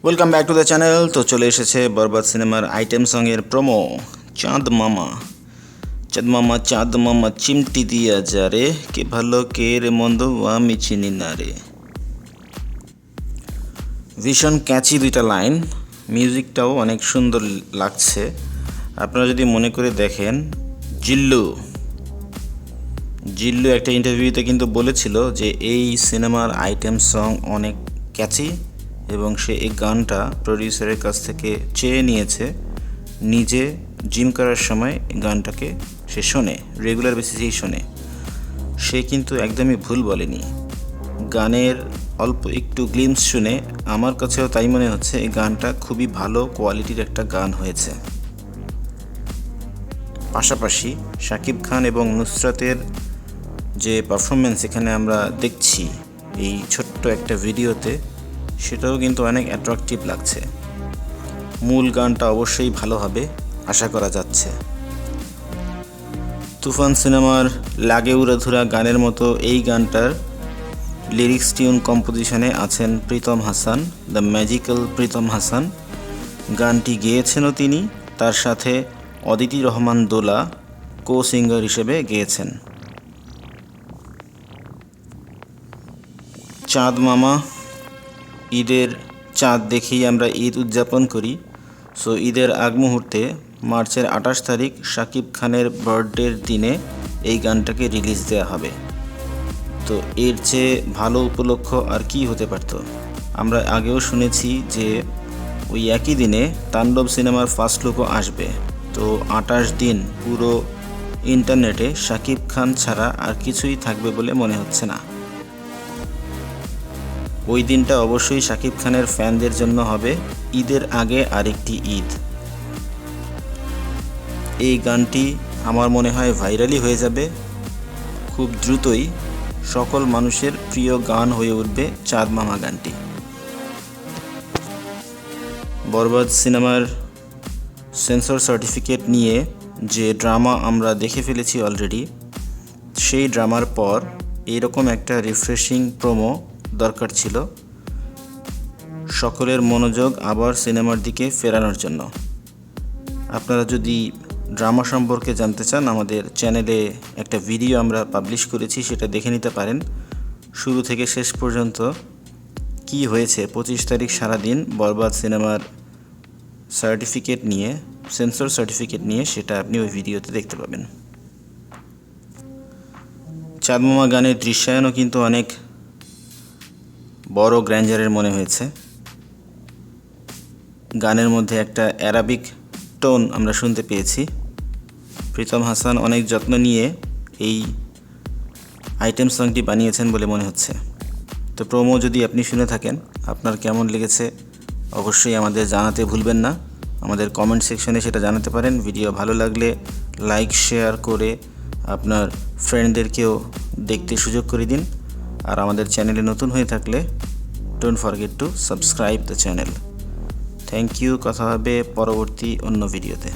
Welcome back to the channel. তো চলে এসেছে বরবাদ সিনেমার আইটেম সঙের প্রোমো। চাঁদ মামা চাঁদ মামা চাঁদ মামা চিমটি দিয়া যা রে, কে ভালো কে রে মন্দ আমি চিনি না রে। ভীষণ ক্যাচি দুইটা লাইন, মিউজিকটাও অনেক সুন্দর লাগছে। আপনারা যদি মনে করে দেখেন, জিল্লু জিল্লু একটা ইন্টারভিউতে কিন্তু বলেছিল যে এই সিনেমার আইটেম সং অনেক ক্যাচি এবং সে এই গানটা প্রডিউসারের কাছ থেকে চেয়ে নিয়েছে। নিজে জিম করার সময় গানটাকে সে শোনে, রেগুলার বেসিসেই শোনে। সে কিন্তু একদমই ভুল বলেনি। গানের অল্প একটু গ্লিমস শুনে আমার কাছেও তাই মনে হচ্ছে এই গানটা খুবই ভালো কোয়ালিটির একটা গান হয়েছে। পাশাপাশি শাকিব খান এবং নুসরাতের যে পারফরমেন্স এখানে আমরা দেখছি এই ছোট্ট একটা ভিডিওতে, সেটাও কিন্তু অনেক অ্যাট্রাকটিভ লাগছে। মূল গানটা অবশ্যই ভালো হবে আশা করা যাচ্ছে। তুফান সিনেমার লাগে উড়াধুরা গানের মতো এই গানটার লিরিক্স টিউন কম্পোজিশনে আছেন প্রীতম হাসান, দ্য ম্যাজিক্যাল প্রীতম হাসান। গানটি গেয়েছেনও তিনি, তার সাথে অদিতি রহমান দোলা কো সিঙ্গার হিসেবে গেয়েছেন। চাঁদ মামা, ঈদের চাঁদ দেখেই আমরা ঈদ উদযাপন করি। সো ঈদের আগ মুহূর্তে মার্চের 28 তারিখ শাকিব খানের বার্থডের দিনে এই গানটাকে রিলিজ দেওয়া হবে। তো এর চেয়ে ভালো উপলক্ষ আর কি হতে পারত। আমরা আগেও শুনেছি যে ওই একই দিনে তাণ্ডব সিনেমার ফার্স্ট লুকও আসবে। তো 28 দিন পুরো ইন্টারনেটে শাকিব খান ছাড়া আর কিছুই থাকবে বলে মনে হচ্ছে না। ওই দিনটা অবশ্যই শাকিব খানের ফ্যানদের জন্য হবে ঈদের আগে আরেকটি ঈদ। এই গানটি আমার মনে হয় ভাইরালই হয়ে যাবে। খুব দ্রুতই সকল মানুষের প্রিয় গান হয়ে উঠবে চাঁদ মামা গানটি। বরবাদ সিনেমার সেন্সর সার্টিফিকেট নিয়ে যে ড্রামা আমরা দেখে ফেলেছি অলরেডি, সেই ড্রামার পর এইরকম একটা রিফ্রেশিং প্রোমো দরকার ছিল, সকলের মনোযোগ আবার সিনেমার দিকে ফেরানোর জন্য। আপনারা যদি ড্রামা সম্পর্কে জানতে চান, আমাদের চ্যানেলে একটা ভিডিও আমরা পাবলিশ করেছি, সেটা দেখে নিতে পারেন। শুরু থেকে শেষ পর্যন্ত কি হয়েছে 25 তারিখ সারাদিন বরবাদ সিনেমার সার্টিফিকেট নিয়ে, সেন্সর সার্টিফিকেট নিয়ে, সেটা আপনি ওই ভিডিওতে দেখতে পাবেন। চাঁদ মামা গানের দৃশ্যায়নও কিন্তু অনেক বড় গ্র্যান্ডারের মনে হয়েছে। গানের মধ্যে একটা অ্যারাবিক টোন আমরা শুনতে পেয়েছি। প্রীতম হাসান অনেক যত্ন নিয়ে এই আইটেম সংটি বানিয়েছেন বলে মনে হচ্ছে। তো প্রোমো যদি আপনি শুনে থাকেন, আপনার কেমন লেগেছে অবশ্যই আমাদের জানাতে ভুলবেন না। আমাদের কমেন্ট সেকশনে সেটা জানাতে পারেন। ভিডিও ভালো লাগলে লাইক শেয়ার করে আপনার ফ্রেন্ডদেরকেও দেখতে সুযোগ করে দিন। আর আমাদের চ্যানেলে নতুন হয়ে থাকলে don't forget to subscribe the channel. Thank you. কথা হবে পরবর্তী অন্য ভিডিওতে।